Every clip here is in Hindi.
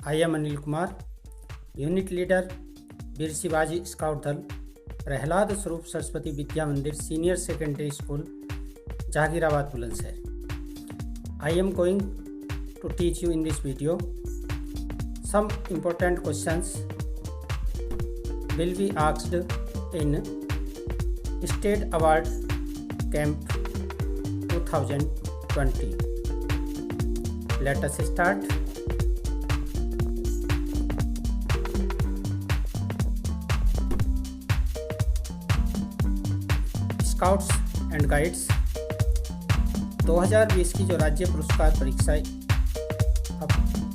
I am Anil Kumar, unit leader Veer Shivaji scout दल, प्रहलाद स्वरूप सरस्वती विद्या मंदिर senior secondary school, Jahangirabad Bulandshahr. I am going to teach you in this video some important questions will be asked in State Award Camp 2020. Let us start. Scouts and guides 2020 की जो राज्य पुरस्कार परीक्षा अब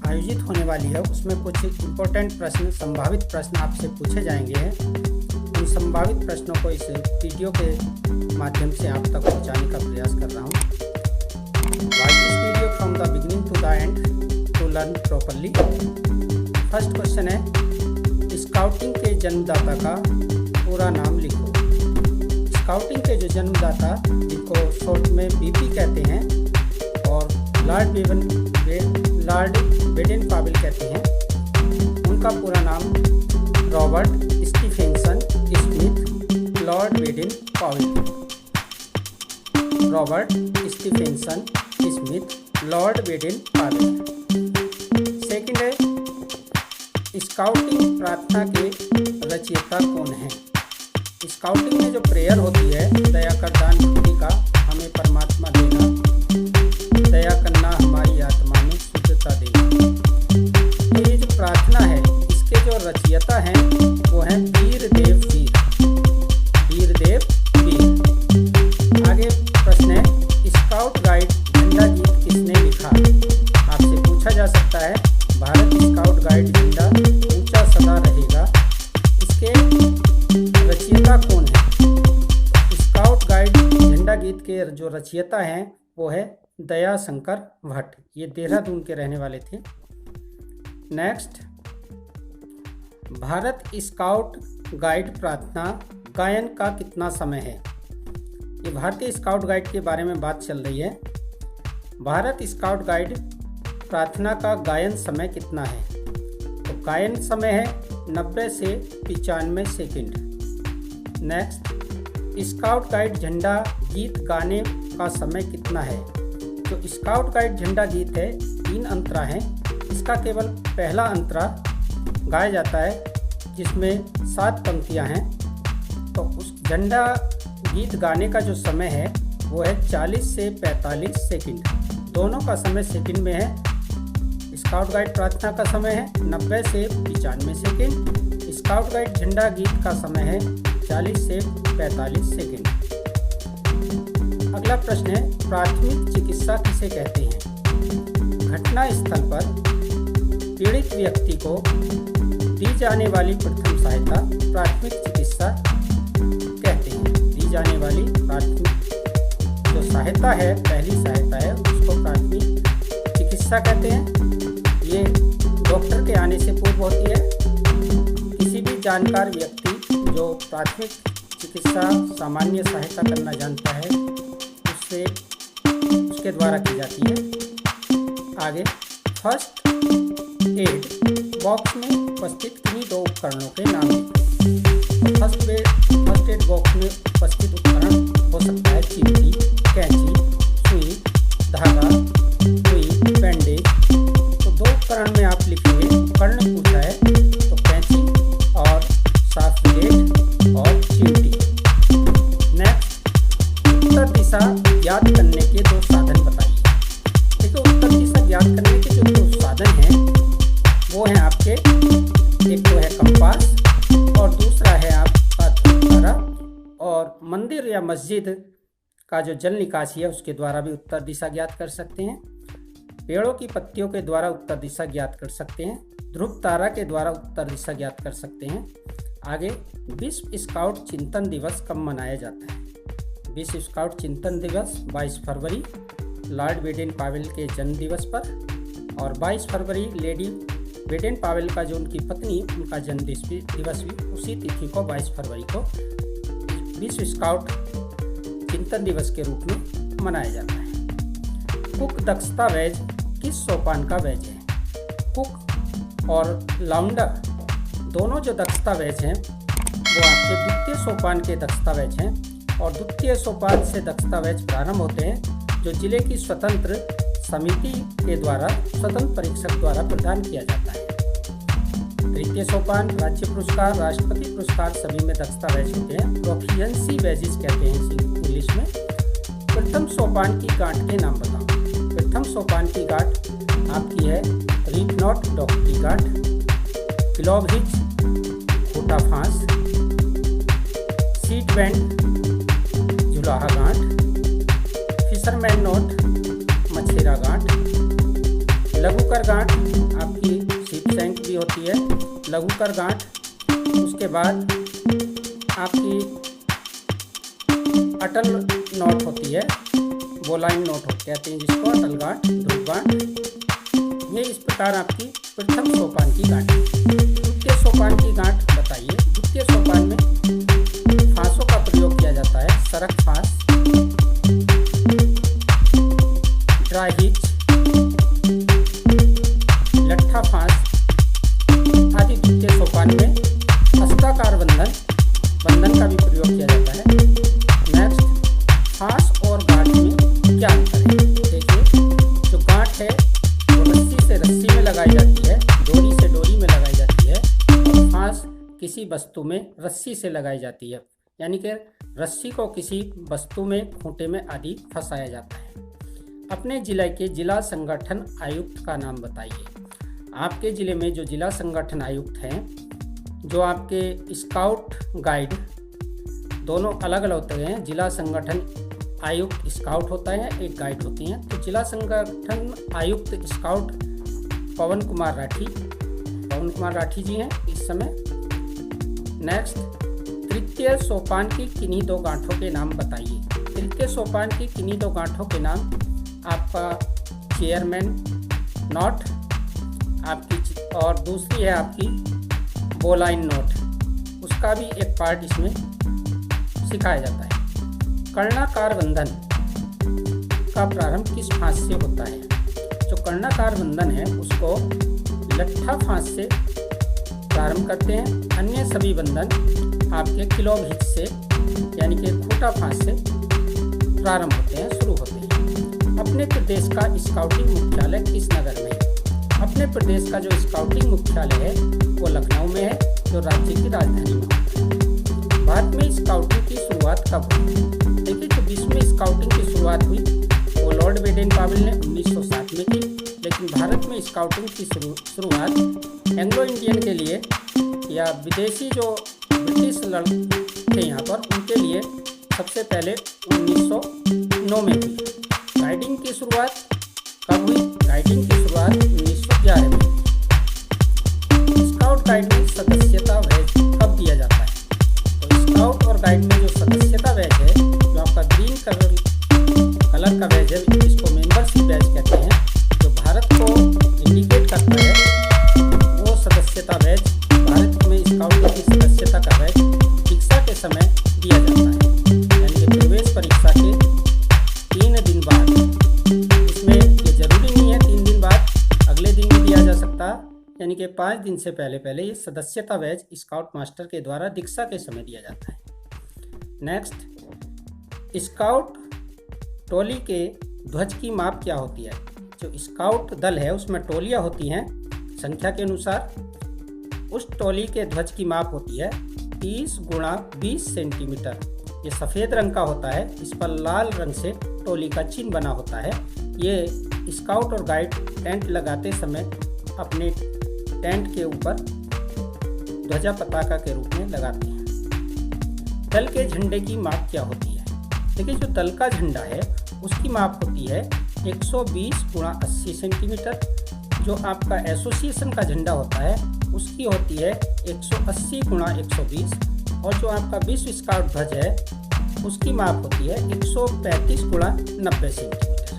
आयोजित होने वाली है, उसमें कुछ इम्पोर्टेंट प्रश्न, संभावित प्रश्न आपसे पूछे जाएंगे. उन संभावित प्रश्नों को इस वीडियो के माध्यम से आप तक पहुंचाने का प्रयास कर रहा हूं. Watch this video from the beginning to the end to learn properly. First question है, स्काउटिंग के जन्मदाता का पूरा नाम लिखो. स्काउटिंग के जो जन्मदाता, जिनको शॉर्ट में बीपी कहते हैं और लॉर्ड बेडेन पावेल कहते हैं, उनका पूरा नाम Robert Stephenson Smith Lord Baden Powell. Robert Stephenson Smith Lord Baden Powell. Second है, स्काउटिंग प्रार्थना के रचयिता कौन है. स्काउटिंग में जो प्रेयर होती है, दया कर दान भक्ति का हमें परमात्मा देना, दया करना हमारी आत्मा में शुद्धता देना, तो ये जो प्रार्थना है, इसके जो रचयिता हैं वो हैं वीरदेव वीर. वीरदेव वीर. आगे प्रश्न है, स्काउट गाइड झंडा गीत किसने लिखा. आपसे पूछा जा सकता है, भारत स्काउट गाइड झंडा ऊंचा सदा रहेगा, इसके रचयिता कौन है. स्काउट गाइड झंडा गीत के जो रचयिता हैं वो है दया शंकर भट्ट. ये देहरादून के रहने वाले थे. नेक्स्ट, भारत स्काउट गाइड प्रार्थना गायन का कितना समय है. ये भारतीय स्काउट गाइड के बारे में बात चल रही है. भारत स्काउट गाइड प्रार्थना का गायन समय कितना है. तो गायन समय है 90 से 95 सेकंड. नेक्स्ट, स्काउट गाइड झंडा गीत गाने का समय कितना है. जो स्काउट गाइड झंडा गीत है, 3 अंतरा हैं. इसका केवल पहला अंतरा गाया जाता है, जिसमें 7 पंक्तियां हैं. तो उस झंडा गीत गाने का जो समय है वो है 40 से 45 सेकंड. दोनों का समय सेकंड में है. स्काउट गाइड प्रार्थना का समय है 90 से 95 सेकंड. स्काउट गाइड झंडा गीत का समय है 40 से 45 सेकंड. अगला प्रश्न है, प्राथमिक चिकित्सा किसे कहते हैं. घटना स्थल पर पीड़ित व्यक्ति को दी जाने वाली प्रथम सहायता प्राथमिक चिकित्सा कहते हैं. दी जाने वाली प्राथमिक जो सहायता है, पहली सहायता है, उसको प्राथमिक चिकित्सा कहते हैं. ये डॉक्टर के आने से पूर्व होती है. किसी भी जानकार व्यक्ति जो प्राथमिक चिकित्सा सामान्य सहायता करना जानता है, उसके द्वारा की जाती है. आगे, फर्स्ट एड बॉक्स में उपस्थित किन्हीं 2 उपकरणों के नाम लिखो. फर्स्ट एड बॉक्स में उपस्थित उपकरण हो सकता है चिमटी, कैंची, सुई, धागा, सुई, बैंडेज. तो 2 उपकरण में आप लिखेंगे. उपकरण पूछा है तो कैंची और साफ ब्लेड और चिमटी. नेक्स्ट, उत्तर दिशा ज्ञात करने के 2 साधन बताइए. देखो, उत्तर दिशा ज्ञात करने के जो 2 साधन हैं वो हैं आपके, एक तो है कंपास और दूसरा है आपका तारा. और मंदिर या मस्जिद का जो जल निकासी है उसके द्वारा भी उत्तर दिशा ज्ञात कर सकते हैं. पेड़ों की पत्तियों के द्वारा उत्तर दिशा ज्ञात कर सकते हैं. ध्रुव तारा के द्वारा उत्तर दिशा ज्ञात कर सकते हैं. आगे, विश्व स्काउट चिंतन दिवस कब मनाया जाता है. विश्व स्काउट चिंतन दिवस 22 फरवरी लॉर्ड बेडेन पावेल के जन्म दिवस पर, और 22 फरवरी लेडी बेडेन पावेल का जो उनकी पत्नी, उनका जन्म दिवस भी उसी तिथि को 22 फरवरी को विश्व स्काउट चिंतन दिवस के रूप में मनाया जाता है. कुक दक्षता बैज किस सोपान का बैज है? कुक और लाउंडर दोनों जो दस्तावेज हैं वो आपके द्वितीय सोपान के दस्तावेज हैं, और द्वितीय सोपान से दस्तावेज प्रारंभ होते हैं जो जिले की स्वतंत्र समिति के द्वारा स्वतंत्र परीक्षक द्वारा प्रदान किया जाता है। तृतीय सोपान राज्य पुरस्कार, राष्ट्रपति पुरस्कार सभी में दस्तावेज होते हैं, प्रोफिशिएंसी बैजेस कहते हैं इंग्लिश में। प्रथम सोपान की गांठ के नाम बताओ। प्रथम सोपान की गांठ आपकी है रीड नॉट डॉक्टरी गांठ, क्लॉव हिच खोटा फांस, सीट बेंड जुलाहा गांठ, फिशरमैन नोट मछेरा गांठ, लघुकर गांठ आपकी शिप सैंक भी होती है, लघुकर गांठ। उसके बाद आपकी अटल नोट होती है, बोलाइन नोट कहते हैं जिसको, अटल गांठ, ध्रुव गांठ। ये इस प्रकार आपकी प्रथम सोपान की गांठ। द्वितीय सोपान की गांठ बताइए। द्वितीय सोपान में फांसों का प्रयोग किया जाता है, सरक फांस, ड्राई हिच, लट्ठा फांस आदि। द्वितीय सोपान में हस्ताकार बंधन का भी प्रयोग किया जाता है। नेक्स्ट, फांस और गांठ में क्या अंतर है? देखिए, जो गांठ है वो रस्सी में लगाई जाती है, डोरी से डोरी में लगाई जाती है, और फांस किसी वस्तु में रस्सी से लगाई जाती है, यानी कि रस्सी को किसी वस्तु में, खूंटे में आदि फंसाया जाता है। अपने जिले के जिला संगठन आयुक्त का नाम बताइए। आपके ज़िले में जो जिला संगठन आयुक्त हैं, जो आपके स्काउट गाइड दोनों अलग अलग होते हैं। जिला संगठन आयुक्त स्काउट होता है, एक गाइड होती हैं। तो जिला संगठन आयुक्त स्काउट पवन कुमार राठी जी हैं इस समय। नेक्स्ट, तृतीय सोपान की किन्हीं दो गांठों के नाम बताइए। तृतीय सोपान की किन्हीं दो गांठों के नाम आपका चेयरमैन नोट आपकी, और दूसरी है आपकी बोलाइन नोट, उसका भी एक पार्ट इसमें सिखाया जाता है। कर्णाकार बंधन का प्रारंभ किस फांस से होता है? जो कर्णाकार बंधन है उसको लट्ठा फांस से प्रारंभ करते हैं। अन्य सभी बंधन आपके क्लॉव हिच से, यानी कि खूंटा फांस से प्रारंभ होते हैं, शुरू होते हैं। अपने प्रदेश का स्काउटिंग मुख्यालय किस नगर में है? अपने प्रदेश का जो स्काउटिंग मुख्यालय है वो लखनऊ में है, जो राज्य की राजधानी में होता है। भारत में स्काउटिंग की शुरुआत कब हुई? देखिए, जो विश्व में स्काउटिंग की शुरुआत हुई वो लॉर्ड बेडेन पावेल ने 1907 में की, लेकिन भारत में स्काउटिंग की शुरुआत एंग्लो इंडियन के लिए या विदेशी जो ब्रिटिश थे यहाँ पर, उनके लिए सबसे पहले 1909 में हुई। गाइडिंग की शुरुआत कब हुई? गाइडिंग की शुरुआत 1911 में। स्काउट गाइड में सदस्यता बैज कब दिया जाता है? तो स्काउट और गाइड में जो सदस्यता बैज है, जो आपका ग्रीन कलर का बैज है, इसको मेंबरशिप बैज कहते हैं, जो भारत को इंडिकेट करता है, वो सदस्यता बैज भारत में स्काउट की सदस्यता का बैज परीक्षा के समय दिया जाता है, यानी कि प्रवेश परीक्षा के 3 दिन बाद। इसमें ये जरूरी नहीं है 3 दिन बाद, अगले दिन भी दिया जा सकता, यानी कि 5 दिन से पहले ये सदस्यता बैज स्काउट मास्टर के द्वारा दीक्षा के समय दिया जाता है। नेक्स्ट, स्काउट टोली के ध्वज की माप क्या होती है? जो स्काउट दल है उसमें टोलियाँ होती हैं संख्या के अनुसार। उस टोली के ध्वज की माप होती है 30 × 20 सेंटीमीटर। ये सफ़ेद रंग का होता है, इस पर लाल रंग से टोली का चिन्ह बना होता है। ये स्काउट और गाइड टेंट लगाते समय अपने टेंट के ऊपर ध्वजा पताका के रूप में लगाते हैं। दल के झंडे की माप क्या होती है? देखिए, जो दल का झंडा है उसकी माप होती है 120 × 80 सेंटीमीटर। जो आपका एसोसिएशन का झंडा होता है उसकी होती है 180 × 120, और जो आपका विश्व स्काउट ध्वज है उसकी माप होती है 135 × 90 सेंटीमीटर।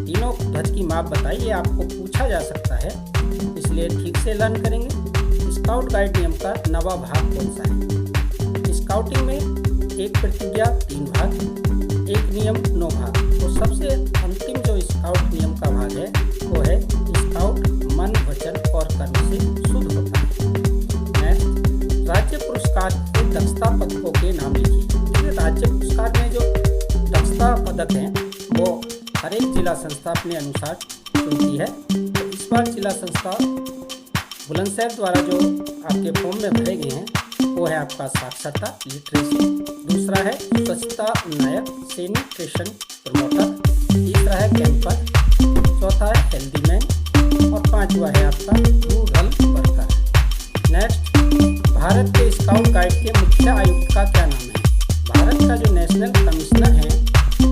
तीनों ध्वज की माप बताइए, आपको पूछा जा सकता है, इसलिए ठीक से लर्न करेंगे। स्काउट गाइड नियम का 9वां भाग कौन सा है? स्काउटिंग में एक प्रतिज्ञा 3 भाग, एक नियम 9 भाग। तो सबसे अंतिम जो स्काउट नियम का भाग है वो है स्काउट मन, वचन और कर्म से शुद्ध होता है। नेक्स्ट, राज्य पुरस्कार के दक्षता पदकों के नाम लिखिए। राज्य पुरस्कार में जो दक्षता पदक हैं वो हर एक जिला संस्था अपने अनुसार चुनती है। तो इस बार जिला संस्था बुलंदशहर द्वारा जो आपके फॉर्म में भरे गए हैं वो है आपका साक्षरता लिटरेसी, दूसरा है स्वच्छता नायक सैनिटेशन प्रमोटर, तीसरा है कैंपर, चौथा है हेल्दी मैन और पांचवा है आपका रूरल वर्कर। नेक्स्ट, भारत के स्काउट गाइड के मुख्य आयुक्त का क्या नाम है? भारत का जो नेशनल कमिश्नर है,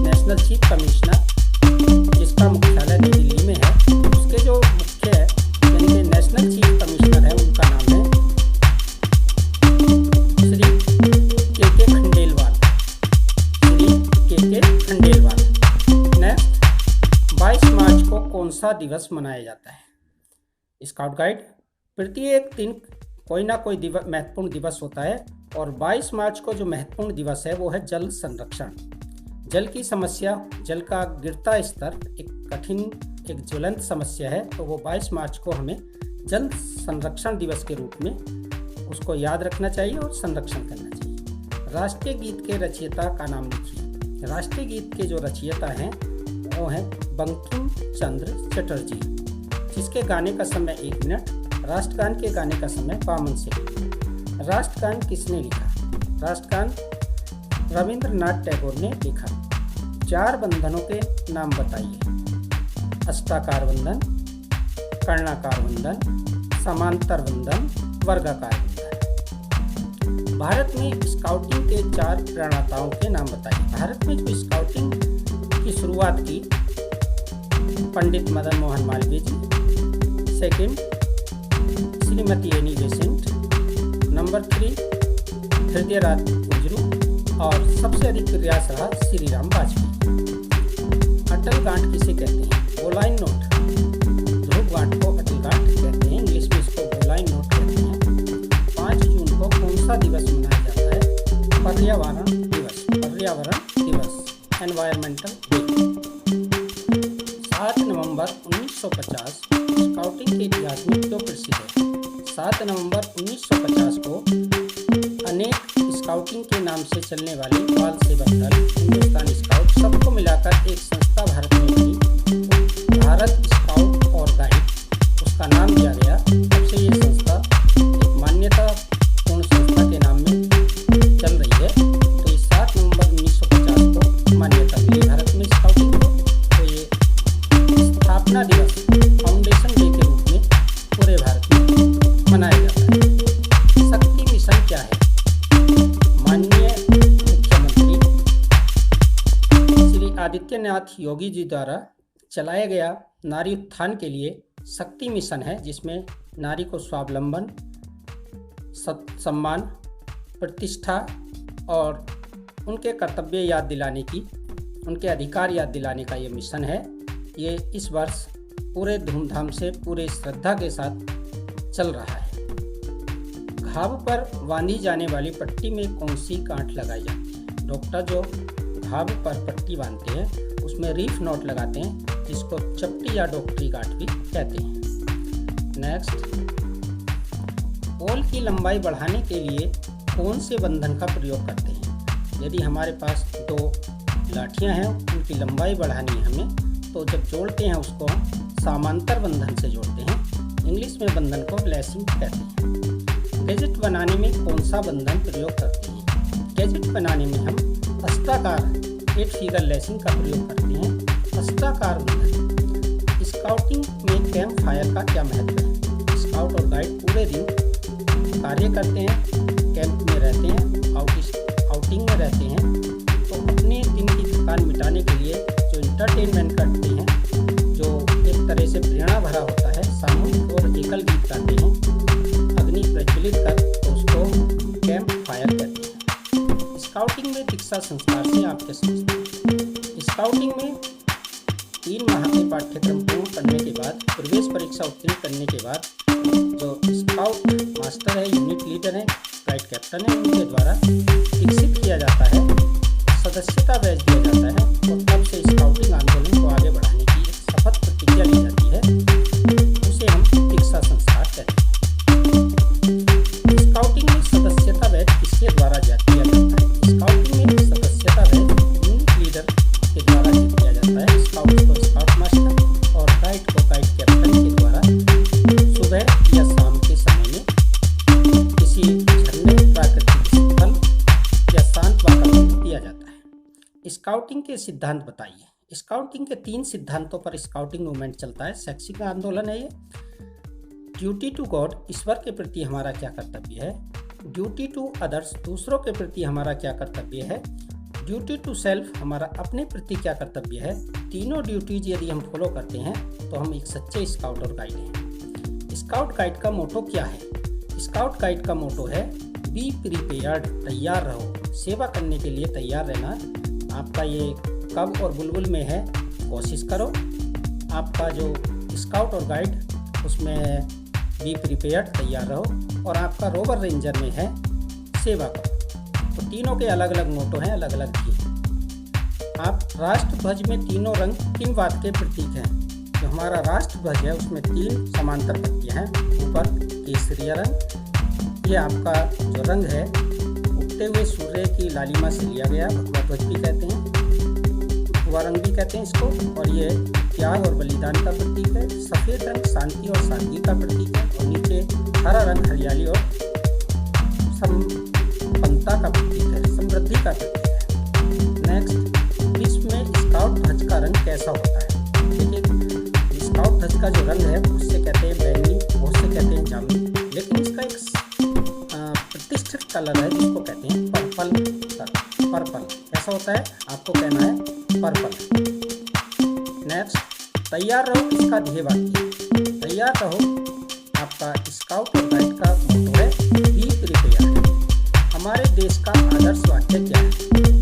नेशनल चीफ कमिश्नर, जिसका मुख्यालय नई दिल्ली में है, उसके जो मुख्य है यानी कि नेशनल चीफ कमिश्नर है उनका नाम है श्री के खंडेलवाल। श्री के खंडेलवाल। नेक्स्ट, 22 मार्च को कौन सा दिवस मनाया जाता है? स्काउट गाइड प्रत्येक दिन कोई ना कोई महत्वपूर्ण दिवस होता है और 22 मार्च को जो महत्वपूर्ण दिवस है वो है जल संरक्षण। जल की समस्या, जल का गिरता स्तर एक कठिन, एक ज्वलंत समस्या है, तो वो 22 मार्च को हमें जल संरक्षण दिवस के रूप में उसको याद रखना चाहिए और संरक्षण करना चाहिए। राष्ट्रीय गीत के रचयिता का नाम लिखिए। राष्ट्रीय गीत के जो रचयिता हैं वो हैं बंकिम चंद्र चटर्जी, जिसके गाने का समय 1 मिनट, राष्ट्रगान के गाने का समय 52 सेकंड। राष्ट्रगान किसने लिखा? राष्ट्रगान रविंद्रनाथ टैगोर ने लिखा। 4 बंधनों के नाम बताइए। अष्टाकार बंधन, कर्णाकार बंधन, समांतर बंधन, वर्गाकार बंधन। भारत में स्काउटिंग के 4 प्रणेताओं के नाम बताइए। भारत में जो स्काउटिंग की शुरुआत की पंडित मदन मोहन मालवीय जी, सेकंड श्रीमती एनी बेसेंट, नंबर 3 हृदयराज गुजरू और सबसे अधिक प्रयास रहा श्री राम वाजपेयी। अटल गांठ किसे कहते हैं? बोलाइन नोट। ध्रुव गांठ को अटल गांठ कहते हैं, इंग्लिश में इसको बोलाइन नोट कहते हैं। 5 जून को कौन सा दिवस मनाया जाता है? पर्यावरण दिवस। पर्यावरण दिवस, एनवायरमेंटल डे। 7 नवंबर 1950 स्काउटिंग के इतिहास में क्यों प्रसिद्ध है? 7 नवंबर 1950 को अनेक स्काउटिंग के नाम से चलने वाली बाल सेवक दल, हिंदुस्तान स्काउट, सबको मिलाकर एक संस्था भारत में बनी, भारत स्काउट और गाइड उसका नाम दिया गया। तब से ये संस्था एक मान्यतापूर्ण संस्था के नाम में चल रही है। तो इस 7 नवंबर 1950 को मान्यता मिली भारत में स्काउटिंग को। तो ये स्थापना दिवस, फाउंडेशन डे के रूप में पूरे भारत में मनाया जाता है। शक्ति मिशन क्या है? माननीय मुख्यमंत्री श्री आदित्यनाथ योगी जी द्वारा चलाया गया नारी उत्थान के लिए शक्ति मिशन है, जिसमें नारी को स्वावलंबन, सम्मान, प्रतिष्ठा और उनके कर्तव्य याद दिलाने की, उनके अधिकार याद दिलाने का ये मिशन है। ये इस वर्ष पूरे धूमधाम से, पूरे श्रद्धा के साथ चल रहा है। घाव पर बांधी जाने वाली पट्टी में कौन सी गांठ लगाई जाती है? डॉक्टर जो घाव पर पट्टी बांधते हैं उसमें रीफ नॉट लगाते हैं, जिसको चपटी या डॉक्टरी गांठ भी कहते हैं। नेक्स्ट, पोल की लंबाई बढ़ाने के लिए कौन से बंधन का प्रयोग करते हैं? यदि हमारे पास 2 लाठियां हैं, उनकी लंबाई बढ़ानी है हमें, तो जब जोड़ते हैं उसको हम समांतर बंधन से जोड़ते हैं। इंग्लिश में बंधन को लेसिंग कहते हैं। गैजेट बनाने में कौन सा बंधन प्रयोग करते हैं? गैजेट बनाने में हम अष्टाकार 8 फिगर लेसिंग का प्रयोग करते हैं। अष्टाकार बंधन। स्काउटिंग में कैंप फायर का क्या महत्व है? स्काउट और गाइड पूरे दिन कार्य करते हैं, कैंप में रहते हैं, आउटिंग में रहते हैं, तो अपने दिन की थकान मिटाने के लिए जो इंटरटेनमेंट करते हैं, जो एक तरह से प्रेरणा भरा होता है, सामूहिक और एकल गीत गाते हैं अग्नि प्रज्वलित कर, तो उसको कैंप फायर कहते हैं। स्काउटिंग में दीक्षा संस्कार से आप क्या समझते हैं? स्काउटिंग में 3 माह के पाठ्यक्रम पूर्ण करने के बाद, प्रवेश परीक्षा उत्तीर्ण करने के बाद जो स्काउट मास्टर है, यूनिट लीडर है, गाइड कैप्टन है, उनके द्वारा विकसित किया जाता है, सदस्यता बैच दिया जाता है किया जाता है। स्काउटिंग के सिद्धांत बताइए। स्काउटिंग के 3 सिद्धांतों पर स्काउटिंग मूवमेंट चलता है। शैक्षिक आंदोलन है ये। ड्यूटी टू गॉड, ईश्वर के प्रति हमारा क्या कर्तव्य है। ड्यूटी टू अदर्स, दूसरों के प्रति हमारा क्या कर्तव्य है। ड्यूटी टू सेल्फ, हमारा अपने प्रति क्या कर्तव्य है। तीनों ड्यूटीज यदि हम फॉलो करते हैं तो हम एक सच्चे स्काउट और गाइड हैं। स्काउट गाइड का मोटो क्या है। स्काउट गाइड का मोटो है बी प्रिपेयर्ड, तैयार रहो। सेवा करने के लिए तैयार रहना। आपका ये कब और बुलबुल में है, कोशिश करो। आपका जो स्काउट और गाइड उसमें है बी प्रिपेयर्ड, तैयार रहो। और आपका रोवर रेंजर में है सेवा करो। तो तीनों के अलग अलग मोटो हैं, अलग अलग थीम। आप राष्ट्रध्वज में तीनों रंग किन बात के प्रतीक हैं। जो हमारा राष्ट्रध्वज है उसमें 3 समांतर पत्तियां हैं। ऊपर केसरिया रंग, ये आपका जो रंग है उगते हुए सूर्य की लालिमा से लिया गया, भगवा ध्वज भी कहते हैं, भगवा रंग भी कहते हैं इसको। और ये त्याग और बलिदान का प्रतीक है। सफ़ेद रंग शांति और सादगी का प्रतीक है। और नीचे हरा रंग हरियाली और संपन्नता का प्रतीक है, समृद्धि का प्रतीक है। नेक्स्ट, विश्व में स्काउट ध्वज का रंग कैसा होता है। देखिए, स्काउट ध्वज का जो रंग है उससे कहते हैं बैंगनी, उससे कहते हैं जामुनी, लेकिन इसका एक प्रतिष्ठित कलर है जिसको कहते हैं पर्पल कलर। पर्पल कैसा होता है, आपको कहना है पर्पल। नेक्स्ट, तैयार रहो, इसका ध्येय वाक्य। तैयार रहो आपका स्काउट और गाइड का मोटो है बी प्रिपेयर्ड। हमारे देश का आदर्श वाक्य क्या है,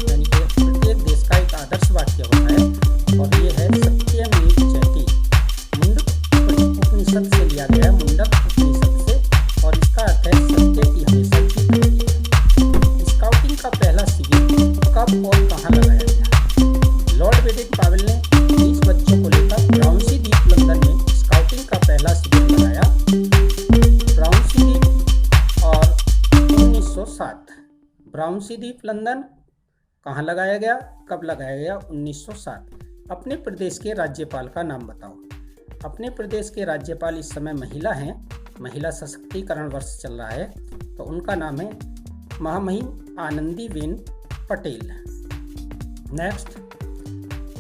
यानी कि प्रत्येक देश का एक आदर्श वाक्य होता है और ये है सत्यमेव जयते। मुंडक उपनिषद से लिया गया है, मुंडक उपनिषद से, और इसका अर्थ है सत्य की हमेशा जीत होती है। स्काउटिंग का पहला शिविर कब और कहाँ लगाया गया। लॉर्ड बेडिंग पावेल ने 20 बच्चों को लेकर ब्राउनसी द्वीप लंदन में स्काउटिंग का पहला शिविर लगाया। ब्राउनसी द्वीप और 1907। ब्राउनसी द्वीप लंदन कहाँ लगाया गया, कब लगाया गया, 1907। अपने प्रदेश के राज्यपाल का नाम बताओ। अपने प्रदेश के राज्यपाल इस समय महिला हैं, महिला सशक्तिकरण वर्ष चल रहा है, तो उनका नाम है महामहिम आनंदीबेन पटेल। नेक्स्ट,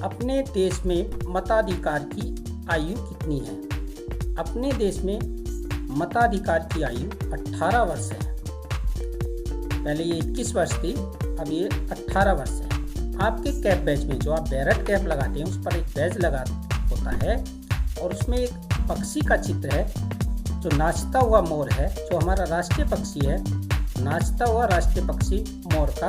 अपने देश में मताधिकार की आयु कितनी है। अपने देश में मताधिकार की आयु 18 वर्ष है। पहले ये 21 वर्ष थी, अब ये 18 वर्ष है। आपके कैप बैच में जो आप बैरट कैप लगाते हैं उस पर एक बैज लगा होता है और उसमें एक पक्षी का चित्र है जो नाचता हुआ मोर है, जो हमारा राष्ट्रीय पक्षी है। नाचता हुआ राष्ट्रीय पक्षी मोर का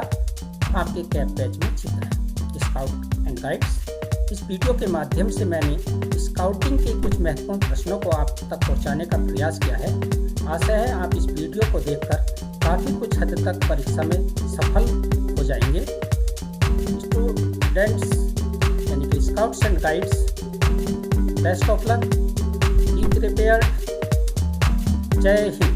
आपके कैप बैच में चित्र है। स्काउट एंड गाइड्स, इस वीडियो के माध्यम से मैंने स्काउटिंग के कुछ महत्वपूर्ण प्रश्नों को आप तक पहुंचाने का प्रयास किया है। आशा है आप इस वीडियो को देखकर काफ़ी कुछ हद तक परीक्षा में सफल हो जाएंगे। स्टूडेंट्स यानी कि scouts and guides, best of luck, be prepared. जय हिंद।